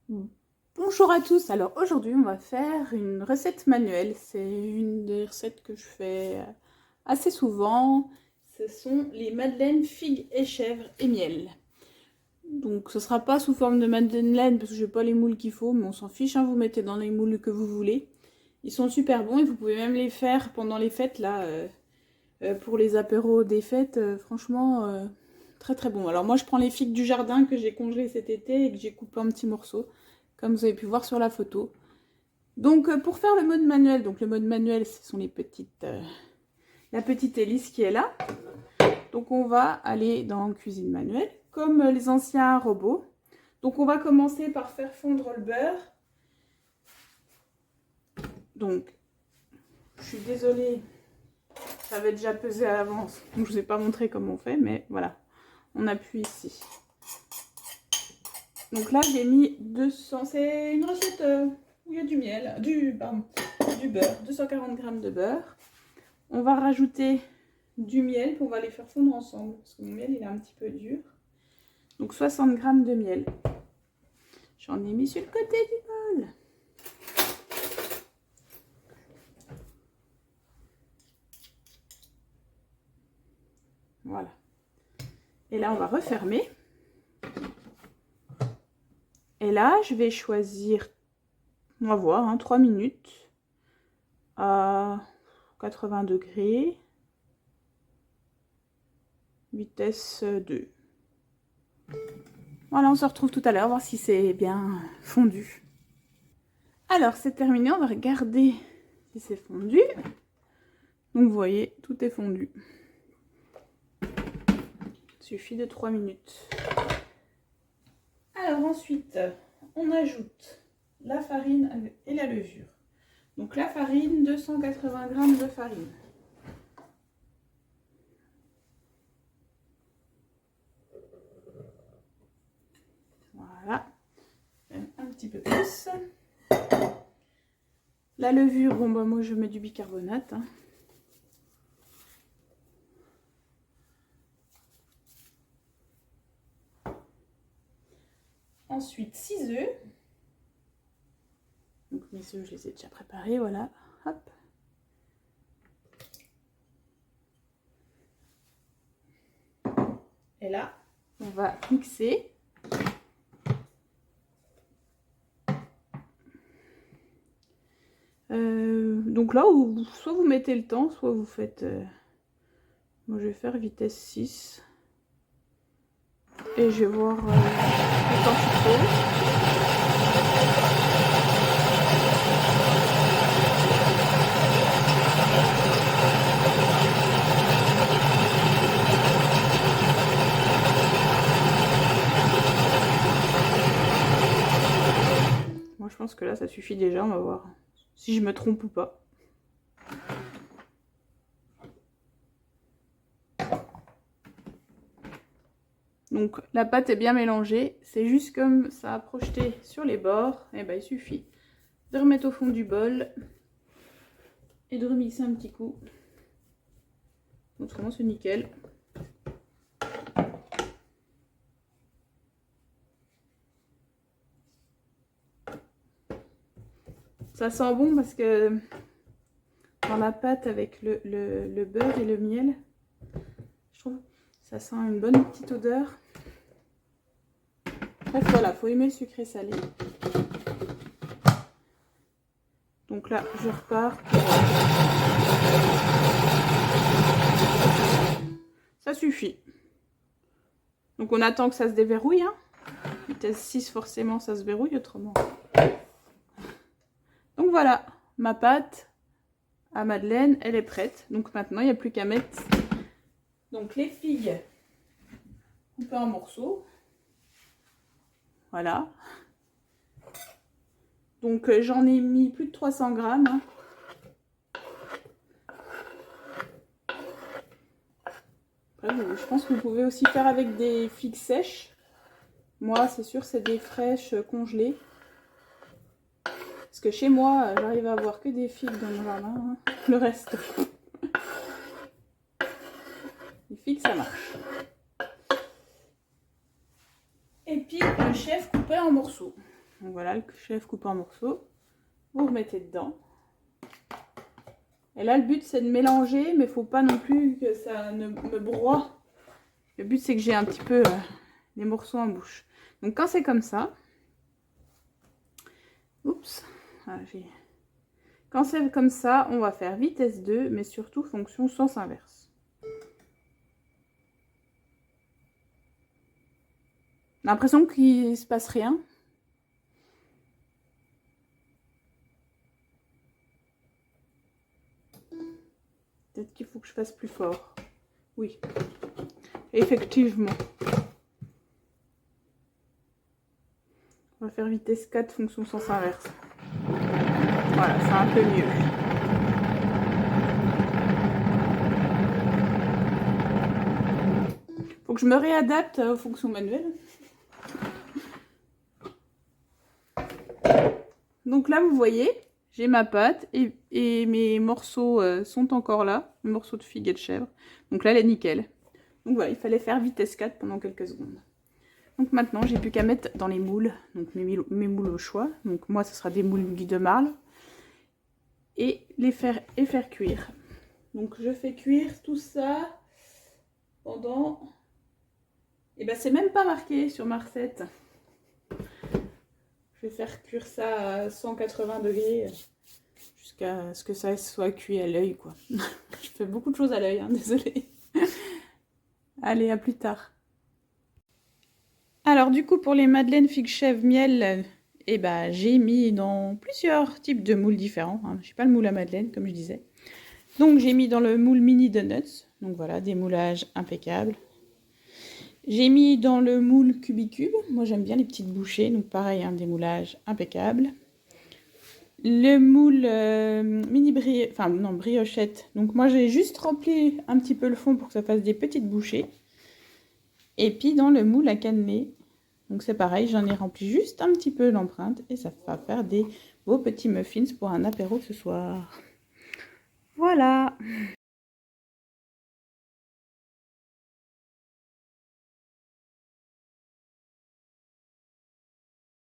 Bonjour à tous, alors aujourd'hui on va faire une recette manuelle, c'est une des recettes que je fais assez souvent, ce sont les madeleines figues et chèvres et miel. Donc ce sera pas sous forme de madeleine parce que j'ai pas les moules qu'il faut, mais on s'en fiche, hein, vous mettez dans les moules que vous voulez. Ils sont super bons et vous pouvez même les faire pendant les fêtes là, pour les apéros des fêtes, franchement très très bon. Alors moi je prends les figues du jardin que j'ai congelées cet été et que j'ai coupé en petits morceaux, comme vous avez pu voir sur la photo. Donc pour faire le mode manuel, donc le mode manuel ce sont les petites, la petite hélice qui est là. Donc on va aller dans cuisine manuelle, comme les anciens robots. Donc on va commencer par faire fondre le beurre. Donc je suis désolée, j'avais déjà pesé à l'avance, donc je ne vous ai pas montré comment on fait, mais voilà, on appuie ici. Donc là j'ai mis 200, c'est une recette où il y a du miel, du beurre, 240 g de beurre. On va rajouter du miel, puis on va les faire fondre ensemble, parce que mon miel il est un petit peu dur. Donc 60 g de miel. J'en ai mis sur le côté du bol. Voilà. Et là on va refermer. Et là je vais choisir, on va voir, hein, 3 minutes à 80 degrés. Vitesse 2. Voilà, on se retrouve tout à l'heure, voir si c'est bien fondu. Alors, c'est terminé, on va regarder si c'est fondu. Donc, vous voyez, tout est fondu. Il suffit de 3 minutes. Alors, ensuite, on ajoute la farine et la levure. Donc, la farine, 280 g de farine. Voilà, un petit peu plus. La levure, bon bah moi je mets du bicarbonate. Hein. Ensuite 6 œufs. Donc mes œufs je les ai déjà préparés, voilà. Hop. Et là, on va mixer. Donc là, soit vous mettez le temps, soit vous faites... moi, je vais faire vitesse 6. Et je vais voir le temps qu'il faut. Moi, je pense que là, ça suffit déjà. On va voir si je me trompe ou pas. Donc la pâte est bien mélangée, c'est juste comme ça a projeté sur les bords, et ben il suffit de remettre au fond du bol et de remixer un petit coup. Autrement c'est nickel. Ça sent bon parce que dans la pâte avec le beurre et le miel, je trouve ça sent une bonne petite odeur. Bref voilà, faut aimer le sucré salé. Donc là je repars. Ça suffit. Donc on attend que ça se déverrouille. Hein. Vitesse 6 forcément ça se verrouille autrement. Donc voilà, ma pâte à madeleine, elle est prête. Donc maintenant, il n'y a plus qu'à mettre donc les figues coupées en morceaux. Voilà. Donc j'en ai mis plus de 300 g. Hein. Après, je pense que vous pouvez aussi faire avec des figues sèches. Moi, c'est sûr, c'est des fraîches congelées. Parce que chez moi, j'arrive à avoir que des figues dans mon jardin. Hein. Le reste. Les figues, ça marche. Et puis, le chef coupé en morceaux. Donc voilà, le chèvre coupé en morceaux. Vous remettez dedans. Et là, le but, c'est de mélanger, mais il ne faut pas non plus que ça ne me broie. Le but, c'est que j'ai un petit peu les morceaux en bouche. Donc, quand c'est comme ça... Oups. Voilà, quand c'est comme ça, on va faire vitesse 2, mais surtout fonction sens inverse. L'impression qu'il ne se passe rien. Peut-être qu'il faut que je fasse plus fort. Oui, effectivement. On va faire vitesse 4, fonction sens inverse. Voilà, c'est un peu mieux. Faut que je me réadapte aux fonctions manuelles. Donc là, vous voyez, j'ai ma pâte et mes morceaux sont encore là, mes morceaux de figue et de chèvre. Donc là, elle est nickel. Donc voilà, il fallait faire vitesse 4 pendant quelques secondes. Donc maintenant, j'ai plus qu'à mettre dans les moules, donc mes moules au choix. Donc moi, ce sera des moules Guy de Marle. Et faire cuire. Donc je fais cuire tout ça pendant... Et ben c'est même pas marqué sur ma recette. Je vais faire cuire ça à 180 degrés jusqu'à ce que ça soit cuit à l'œil, quoi. Je fais beaucoup de choses à l'œil, hein, désolée. Allez, à plus tard. Alors du coup, pour les madeleines figue chèvre miel, eh ben, j'ai mis dans plusieurs types de moules différents. Hein. Je n'ai pas le moule à madeleine, comme je disais. Donc j'ai mis dans le moule mini donuts. Donc voilà, des moulages impeccables. J'ai mis dans le moule cubicube. Moi j'aime bien les petites bouchées, donc pareil, hein, des moulages impeccables. Le moule briochette. Donc moi j'ai juste rempli un petit peu le fond pour que ça fasse des petites bouchées. Et puis dans le moule à cannelé. Donc c'est pareil, j'en ai rempli juste un petit peu l'empreinte et ça va faire des beaux petits muffins pour un apéro ce soir. Voilà.